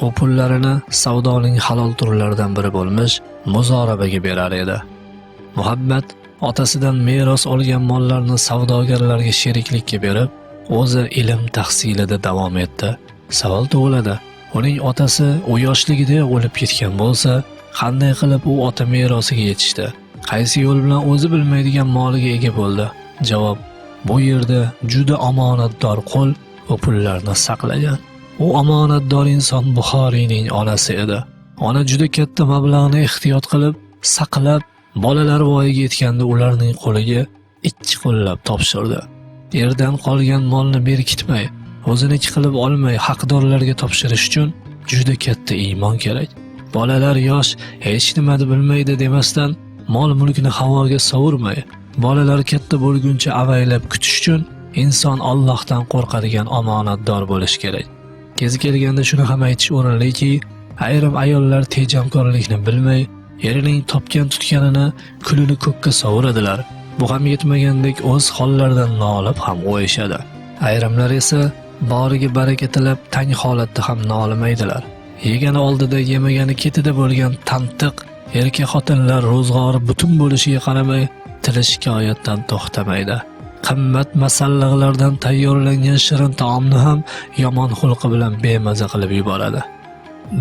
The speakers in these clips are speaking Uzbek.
u pullarini savdoning halol turlaridan biri bo'lmish muzorabaga berar edi. Muhabbat otasidan meros olgan mollarni savdogarlarga sheriklikka berib, o'zi ilm tahsilida davom etdi. Savol tug'iladi, uning otasi u yoshligida o'lib ketgan bo'lsa, qanday qilib u ota merosiga yetishdi? Qaysi yo'l bilan o'zi bilmaydigan moliga ega bo'ldi? Javob: bu yerda juda omonatdor qo'l u pullarni saqlagan. U omonatdor inson Buxoriyning onasi edi. Ona juda katta mablag'ni ehtiyot qilib, saqlab, bolalar voyaga yetganda ularning qo'liga ikki qo'llab topshirdi. Erdan qolgan molni berkitmay, o'ziniki qilib olmay haqdorlarga topshirish uchun juda katta iymon kerak. Bolalar yosh, hech nimani bilmaydi demasdan, mol-mulkni havoga sovurmay, bolalar katta bo'lguncha avaylab kutish uchun inson Allohdan qo'rqadigan omonatdor bo'lish kerak. Kezi kelganda shuni ham aytish o'rinliki, ayrim ayollar tejamkorlikni bilmay, erining topgan tutganini kulini ko'kka sovuradilar. Bu ham yetmagandek o'z hollaridan nolib ham o'yishadi. Ayrimlar esa boriga baraka tilab tang holatda ham nolimaydilar. Yegani oldida yemagani ketida bo'lgan tantiq erkak xotinlar ro'zg'ori butun bo'lishiga qaramay tili shikoyatdan to'xtamaydi. Qimmat masalliqlardan tayyorlangan shirin taomni ham yomon xulqi bilan bemaza qilib yuboradi.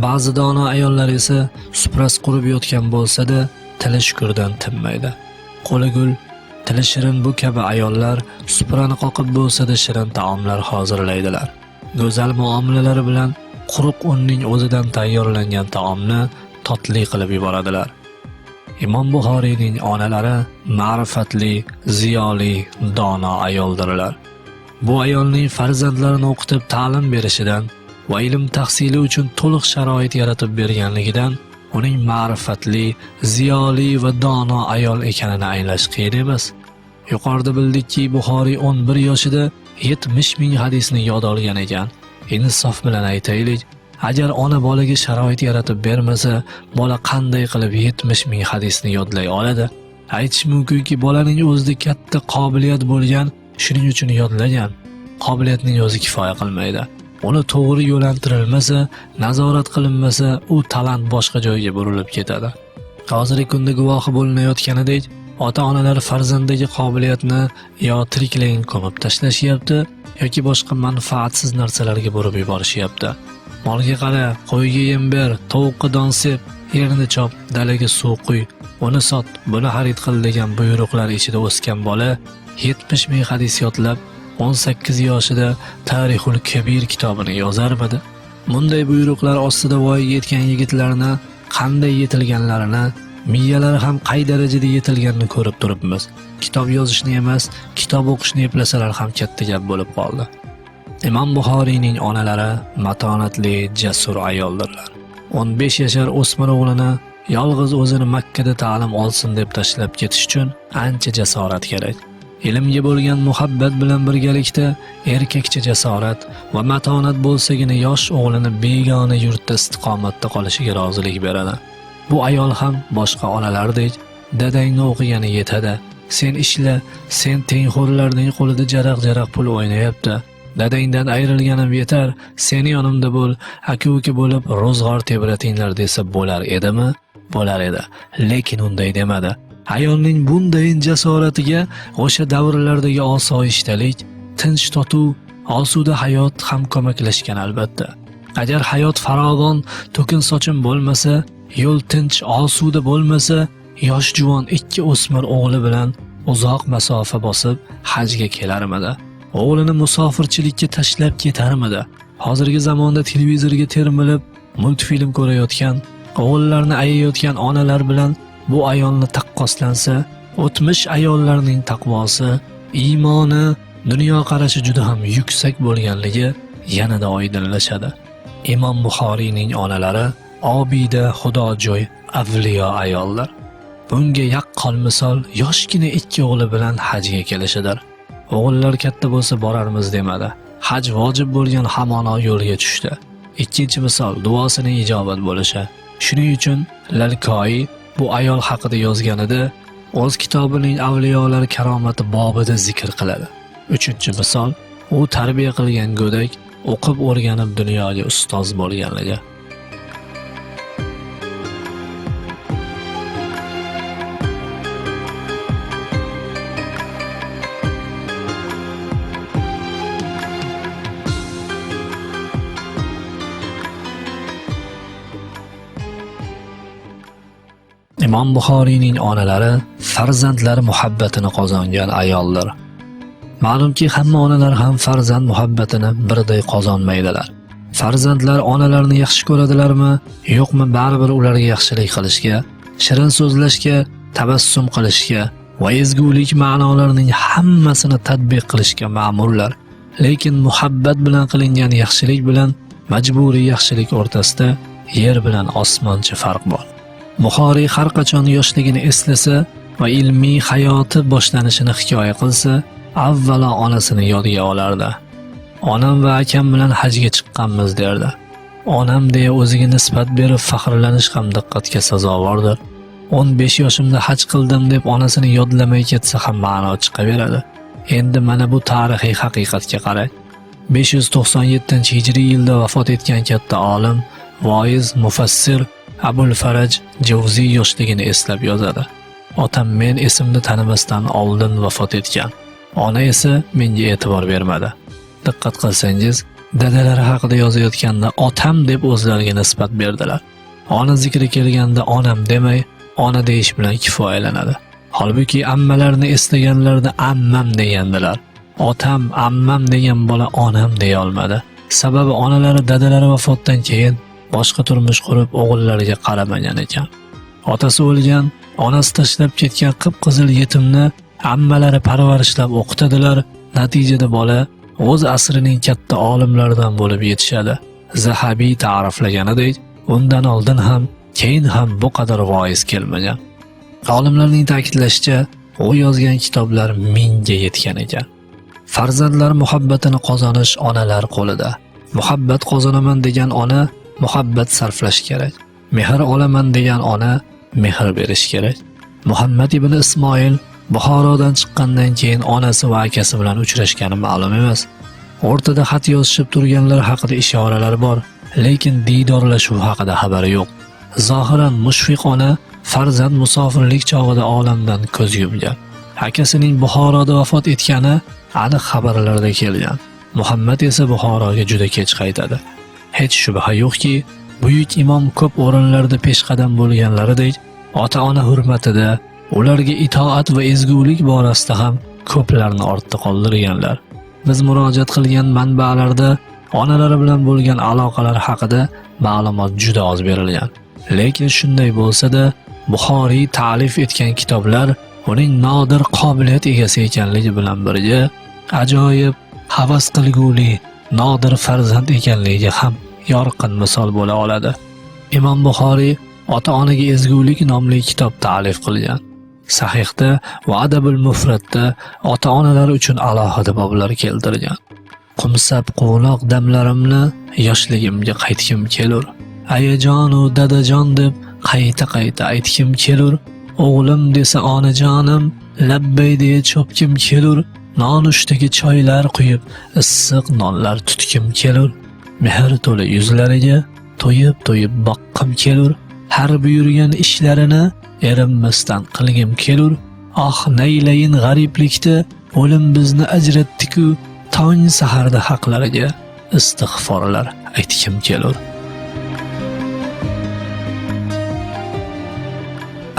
Ba'zi dono ayollar esa suprasi qurib yotgan bo'lsa-da, tili shukurdan tinmaydi. Qo'li gul, tili shirin bu kabi ayollar suprani qoqib bo'lsa-da shirin taomlar hozirlaydilar. Go'zal muomalalari bilan quruq unning o'zidan tayyorlangan taomni totli qilib yuboradilar. Imom Buxoriyning onalari ma'rifatli, ziyoli, dono ayoldirlar. Bu ayolning farzandlarini o'qitib ta'lim berishidan va ilm tahsili uchun to'liq sharoit yaratib berganligidan uning ma'rifatli, ziyoli va dono ayol ekanini anglash qiyin emas. Yuqorida bildikki, Buxoriy 11 yoshida 70 ming hadisni yod olgan ekan. Insof bilan aytaylik, agar ona bolaga sharoit yaratib bermasa, bola qanday qilib 70 ming hadisni yodlay oladi? Aytish mumkinki, bolaning o'zida katta qobiliyat bo'lgan, shuning uchun yodlagan. Qobiliyatning o'zi kifoya qilmaydi. Uni to'g'ri yo'lantirilmasa, nazorat qilinmasa, u talant boshqa joyga burilib ketadi. Hozirgi kunda guvohi bo'linayotganidek, ota-onalar farzandiga qobiliyatni yo tiriklayin ko'mib tashlashyapti yoki boshqa manfaatsiz narsalarga burib yuborishyapti. Molga qara, qo'yga yem ber, tovuqqa don sep, yerni chop, dalaga suv quy, uni sot, buni xarid qil degan buyruqlar ichida o'sgan bola 70 ming hadis yodlab 18 yoshida Tarixul Kabir kitobini yozarmidi? Bunday buyruqlar ostida voyaga yetgan yigitlarni qanday yetilganlarini, miyalari ham qay darajada yetilganini ko'rib turibmiz. Kitob yozishni emas, kitob o'qishni eplasalar ham katta gap bo'lib qoldi. Imom Buxoriyning onalari matonatli, jasur ayoldirlar. 15 yashar o'smir o'g'lini yolg'iz o'zini Makka da ta'lim olsin deb tashlab ketish uchun ancha jasorat kerak. Ilmga bo'lgan muhabbat bilan birgalikda erkakcha jasorat va matonat bo'lsagina yosh o'g'lini begona yurtda istiqomatda qolishiga rozilik beradi. Bu ayol ham boshqa onalardek, dadangni o'qigani yetadi, sen ishla, sen tengxo'rlarning qo'lida jaraq-jaraq pul o'ynayapti. Dadangdan ayrilganim yetar, seni yonimda bo'l, aka-uka bo'lib ro'zg'or tebratinglar desa bo'lar edimi? Bo'lar edi. Lekin unday demadi. Ayolning bunday jasoratiga o'sha davrlardagi osoyishtalik, tinch totuv, osuda hayot ham ko'maklashgan albatta. Agar hayot farovon, to'kin sochin bo'lmasa, yo'l tinch, osuda bo'lmasa, yosh juvon ikki o'smir o'g'li bilan uzoq masofa bosib hajga kelarmidi? O'g'lini musofirchilikka tashlab ketarmidi? Hozirgi zamonda televizorga termilib, multfilm ko'rayotgan, o'g'illarni ayayotgan onalar bilan bu ayolni taqqoslansa, o'tmish ayollarning taqvosi, iymoni, dunyo qarashi juda ham yuksak bo'lganligi yanada oydinlashadi. Imom Buxoriyning onalari obida, xudojo'y, avliyo ayollar. Bunga yaqqol misol yoshgina ikki o'g'li bilan hajga kelishidir. O'g'illar katta bo'lsa borarmiz demadi. Haj vojib bo'lgan hamon yo'lga tushdi. Ikkinchi misol duosining ijobat bo'lishi. Shuning uchun Lalkoi bu ayol haqida yozganida o'z kitobining avliyolar karomati bobida zikr qiladi. Uchinchi misol u tarbiya qilgan go'dak o'qib o'rganib dunyoga ustoz bo'lganligi. Imom Buxoriyning onalari farzandlari muhabbatini qozongan ayollar. Ma'lumki, hamma onalar ham farzand muhabbatini birday qozonmaydilar. Farzandlar onalarni yaxshi ko'radilarmi, yo'qmi, baribir ularga yaxshilik qilishga, shirin so'zlashga, tabassum qilishga va ezgulik ma'nolarining hammasini tatbiq qilishga ma'murlar. Lekin muhabbat bilan qilingan yaxshilik bilan majburiy yaxshilik o'rtasida yer bilan osmoncha farq bor. Buxoriy har qachon yoshligini eslasa va ilmiy hayoti boshlanishini hikoya qilsa, avvalo onasini yodiga olardi. Onam va akam bilan hajga chiqqanmiz derdi. Onam deya o'ziga nisbat berib faxrlanish ham diqqatga sazovordir. 15 yoshimda haj qildim deb onasini yodlamay ketsa ham ma'no chiqaveradi. Endi mana bu tarixiy haqiqatga qarang. 597-hijriy yilda vafot etgan katta olim, voiz, mufassir Abul Faraj Javziy yoshligini eslab yozadi. Otam men esimni tanimasdan oldin vafot etgan. Ona esa menga e'tibor bermadi. Diqqat qilsangiz, dadalari haqida yozayotganda otam deb o'zlariga nisbat berdilar. Ona zikri kelganda onam demay, ona deyish bilan kifoyalanadi. Holbuki ammalarni eslaganlarda ammam degandilar. Otam, ammam degan bola onam deya olmadi. Sababi onalari dadalari vafotdan keyin boshqa turmush qurib o'g'illariga qaramagan ekan. Otasi o'lgan, onasi tashlab ketgan qip-qizil yetimni ammalari parvarishlab o'qitadilar. Natijada bola o'z asrining katta olimlaridan bo'lib yetishadi. Zahabiy ta'riflaganidek, undan oldin ham, keyin ham bu qadar voiz kelmagan. Olimlarning ta'kidlashicha, u yozgan kitoblar mingga yetgan ekan. Farzandlar muhabbatini qozonish onalar qo'lida. Muhabbat qozonaman degan ona muhabbat sarflash kerak. Mehr olaman degan ona mehr berish kerak. Muhammad ibn Ismoil Buxorodan chiqqandan keyin onasi va akasi bilan uchrashgani ma'lum emas. O'rtada xat yozishib turganlar haqida ishoralar bor, lekin diydorlashuv haqida xabari yo'q. Zohiran mushfiq ona farzand musofirlik chog'ida olamdan ko'z yumgan. Akasining Buxoroda vafot etgani aniq xabarlarda kelgan. Muhammad esa Buxoroga juda kech qaytadi. Hech shubha yo'qki, buyuk imom ko'p o'rinlarda peshqadam bo'lganlaridek, ota-ona hurmatida, ularga itoat va ezgulik borasida ham ko'plarni ortda qoldirganlar. Biz murojaat qilgan manbalarda onalari bilan bo'lgan aloqalar haqida ma'lumot juda oz berilgan. Lekin shunday bo'lsa-da, Buxoriy ta'lif etgan kitoblar uning nodir qobiliyat egasi ekanligi bilan birga ajoyib, havas qilguli, nodir farzand ekanligiga ham yorqin misol bo'la oladi. Imom Buxoriy ota-onaga ezgulik nomli kitob ta'lif qilgan. Sahihda va Adabul Mufradda ota-onalar uchun alohida boblar keltirgan. Qumsab quvnoq damlarimni yoshligimga qaytkim kelur. Ayajon u dadajon deb qayta aytkim kelur. O'g'lim desa onajonim, labbay deya cho'pkim kelur. Nonushtaga choylar quyib, issiq nonlar tutkim kelur. Mehr to'la yuzlariga to'yib boqqim kelur. Har buyurgan ishlarini erinmasdan qilgim kelur. Ah, naylayin g'ariblikda o'lim bizni ajratdi-ku, tong saharda haqlariga istig'forlar aytkim kelur.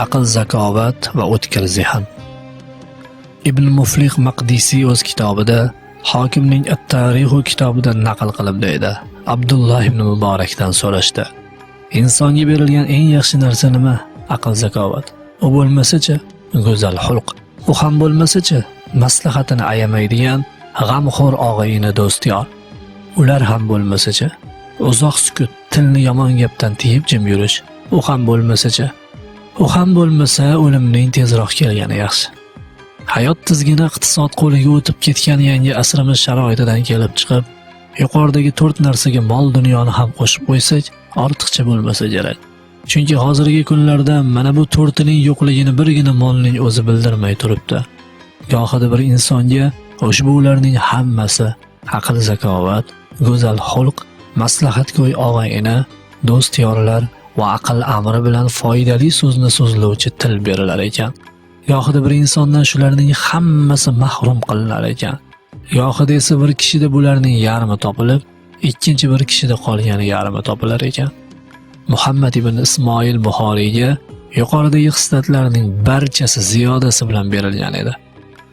Aql, zakovat va o'tkir zehn. Ibn Muflih Maqdisi o'z kitobida Hokimning At-Tarixu kitobida naql qilib deydi. Abdullah ibn Muborakdan so'rashdi. Insonga berilgan eng yaxshi narsa nima? Aql, zakovat. U bo'lmasa-chi, go'zal xulq. U ham bo'lmasa-chi, maslahatini ayamaydigan g'amxo'r og'ayini do'styor. Ular ham bo'lmasa-chi, uzoq sukut, tilni yomon gapdan tiyib jim yurish. U ham bo'lmasa-chi. U ham bo'lmasa, o'limning tezroq kelgani yaxshi. Hayot tizgini iqtisod qo'liga o'tib ketgan yangi asrimiz sharoitidan kelib chiqib, yuqoridagi 4 narsaga mol dunyoni ham qo'shib qo'ysak, ortiqcha bo'lmasa kerak. Chunki hozirgi kunlarda mana bu 4tining yo'qligini birgina molning o'zi bildirmay turibdi. Gohida bir insonga ushbularning hammasi aql, zakovat, go'zal xulq, maslahatgo'y og'ayni, do'st yorlar va aql amri bilan foydali so'zni so'zlovchi til berilar ekan. Gohida bir insondan shularning hammasi mahrum qilinar ekan. Gohida esa bir kishida bularning yarmi topilib, ikkinchi bir kishida qolgani yarmi topilar ekan. Muhammad ibn Ismoil Buxoriyga yuqoridagi xislatlarning barchasi ziyodasi bilan berilgan edi.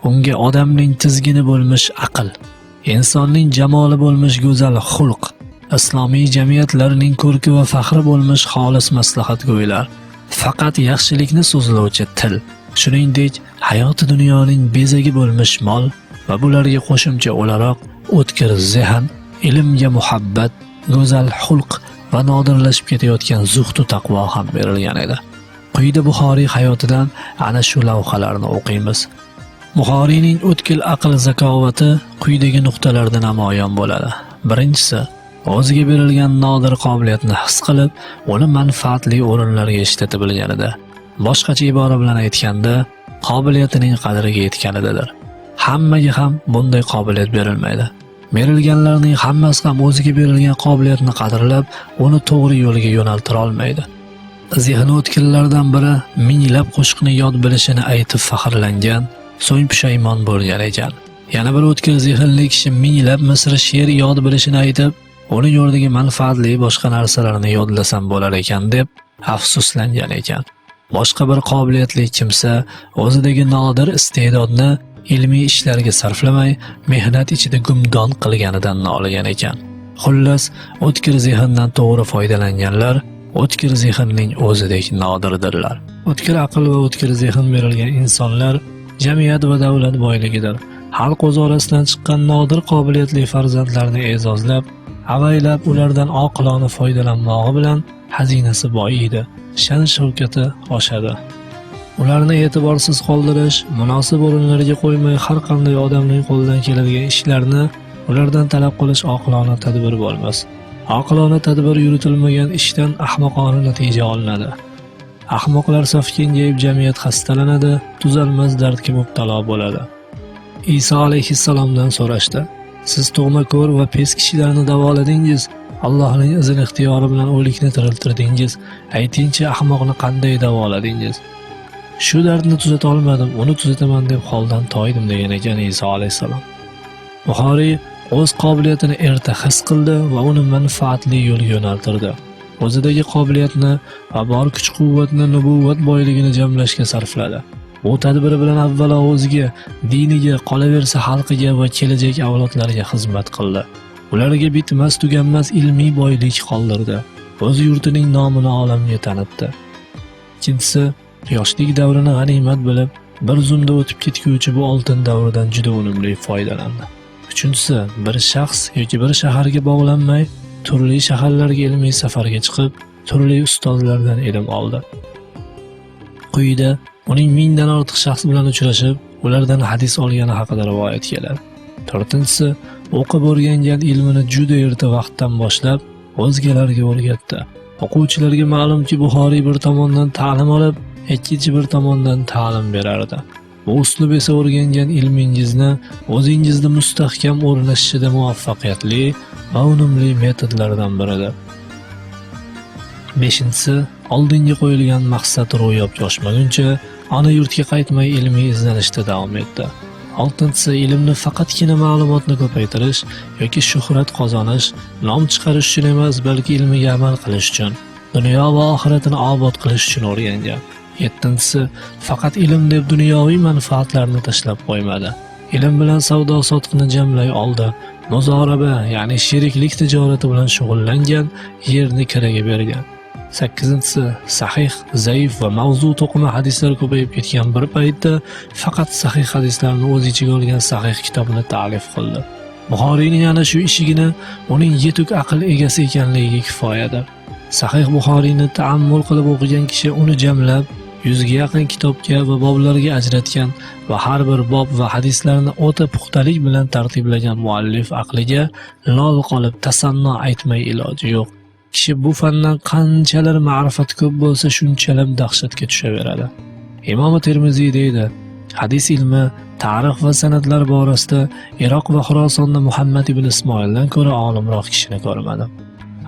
Unga odamning tizgini bo'lmish aql, insonning jamoli bo'lmish go'zal xulq, islomiy jamiyatlarning ko'rki va faxri bo'lmish xolis maslahatgo'ylar, faqat yaxshilikni so'zlovchi til, shuningdek hayoti dunyoning bezagi bo'lmish mol va bularga qo'shimcha o'laroq o'tkir zehn, ilmga muhabbat, go'zal xulq va nodirlashib ketayotgan zuhdu taqvo ham berilgan edi. Quyida Buxoriy hayotidan ana shu lavhalarni o'qiymiz. Buxoriyning o'tkir aql zakovati quyidagi nuqtalarda namoyon bo'ladi. Birinchisi, o'ziga berilgan nodir qobiliyatni his qilib, uni manfaatli o'rinlarga ishlatib bilganida. Boshqacha ibora bilan aytganda, qobiliyatining qadriga yetganidadir. Hammaga ham bunday qobiliyat berilmaydi. Berilganlarning hammasi ham o'ziga berilgan qobiliyatni qadrlab, uni to'g'ri yo'lga yo'naltira olmaydi. Zehni o'tkirlardan biri minglab qo'shiqni yod bilishini aytib faxrlangan, so'ng pushaymon bo'lgan ekan. Yana bir o'tkir zehnli kishi minglab misr she'r yod bilishini aytib, uni yo'ldagi manfaatli boshqa narsalarni yodlasam bo'lar ekan deb afsuslangan ekan. Boshqa bir qobiliyatli kimsa o'zidagi nodir iste'dodni ilmiy ishlarga sarflamay, mehnat ichida gumdon qilganidan noligan ekan. Xullas, o'tkir zehndan to'g'ri foydalanganlar o'tkir zehnning o'zidek nodirdirlar. O'tkir aql va o'tkir zehn berilgan insonlar jamiyat va davlat boyligidir. Xalq o'z orasidan chiqqan nodir qobiliyatli farzandlarni e'zozlab, avaylab ulardan oqilona foydalanmog'i bilan xazinasi boyiydi, sha'ni-shavkati oshadi. Ularni e'tiborsiz qoldirish, munosib o'rinlarga qo'ymay har qanday odamning qo'lidan keladigan ishlarni ulardan talab qilish oqilona tadbir bo'lmas. Oqilona tadbir yuritilmagan ishdan ahmoqona natija olinadi. Ahmoqlar safi kengayib jamiyat xastalanadi, tuzalmas dardga mubtalo bo'ladi. Iso alayhissalomdan so'rashdi: "Siz tug'ma-ko'r va pes kishilarni davoladingiz, Allohning izn ixtiyori bilan o'likni tiriltirdingiz. Aytingchi, ahmoqni qanday davoladingiz?" "Shu dardni tuzata olmadim, uni tuzataman deb holdan toydim" degan ekan Iso alayhissalom. Buxoriy o'z qobiliyatini erta his qildi va uni manfaatli yo'lga yo'naltirdi. O'zidagi qobiliyatni va bor kuch-quvvatni nubuvvat boyligini jamlashga sarfladi. Bu tadbiri bilan avvalo o'ziga, diniga, qolaversa xalqiga va kelajak avlodlarga xizmat qildi. Ularga bitmas tuganmas ilmiy boylik qoldirdi. O'z yurtining nomini olamga tanitdi. Ikkinchisi, yoshlik davrini g'animat bilib, bir zumda o'tib ketguvchi bu oltin davridan juda unumli foydalandi. Uchinchisi, bir shaxs yoki bir shaharga bog'lanmay, turli shaharlarga ilmiy safarga chiqib, turli ustozlardan ilm oldi. Quyida uning 1000 dan ortiq shaxs bilan uchrashib, ulardan hadis olgani haqida rivoyat keladi. To'rtinchisi, o'qib o'rgangan ilmini juda erta vaqtdan boshlab o'zgalarga o'rgatdi. O'quvchilarga ma'lumki, Buxoriy bir tomondan ta'lim olib, ikkinchi bir tomondan ta'lim berardi. Bu uslub esa o'rgangan ilmingizni o'zingizda mustahkam o'rnashishida muvaffaqiyatli va unumli metodlardan biridir. 5-si, oldinga qo'yilgan maqsad ro'yobga oshmaguncha ona yurtga qaytmay ilmiy izlanishda davom etdi. 6-si, ilmni faqatgina ma'lumotni ko'paytirish yoki shuhrat qozonish, nom chiqarish uchun emas, balki ilmiga amal qilish uchun, dunyo va oxiratini obod qilish uchun o'rgangan. 7-si, faqat ilm deb dunyoviy manfaatlarni tashlab qo'ymadi. Ilm bilan savdo-sotiqni jamlay oldi. Muzoraba, ya'ni sheriklik tijorati bilan shug'ullangan, yerni kiraga bergan. 8-si, sahih, zaif va mavzu to'qima hadislar ko'payib ketgan bir paytda faqat sahih hadislarni o'z ichiga olgan sahih kitobni ta'lif qildi. Buxoriyning ana shu ishigina uning yetuk aql egasi ekanligiga kifoyadir. Sahih Buxoriyni ta'ammul qilib o'qigan kishi uni jamlab 100 ga yaqin kitobga va boblarga ajratgan va har bir bob va hadislarni o'ta puxtalik bilan tartiblagan muallif aqliga lol qolib tasanno aytmay iloji yo'q. Kishi bu fandan qanchalar ma'rifat ko'p bo'lsa, shunchalar dahshatga tushaveradi. Imom Termiziy deydi: hadis ilmi, tarix va sanadlar borasida Iroq va Xurosonda Muhammad ibn Ismoildan ko'ra olimroq kishini ko'rmadim.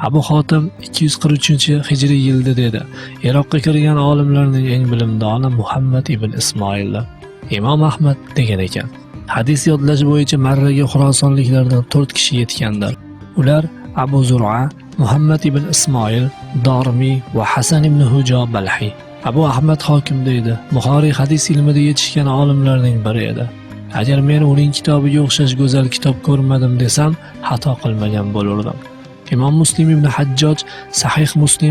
Abu Xotim 243-hijriy yilda dedi: Iroqqa kirgan olimlarning eng bilimdoni Muhammad ibn Ismoildir. Imom Ahmad degan ekan: hadis yodlash bo'yicha marraga xurosonliklardan 4 kishi yetgandir. Ular Abu Zur'a, Muhammad ibn Ismoil, Dorimiy va Hasan ibn Hujo Balhi. Abu Ahmad Hokim deydi, Buxoriy hadis ilmida yetishgan olimlarning biri edi. Agar men uning kitobiga o'xshash go'zal kitob ko'rmadim desam, xato qilmagan bo'lurdim. Imom Muslim ibn Hajjoj Sahih Muslim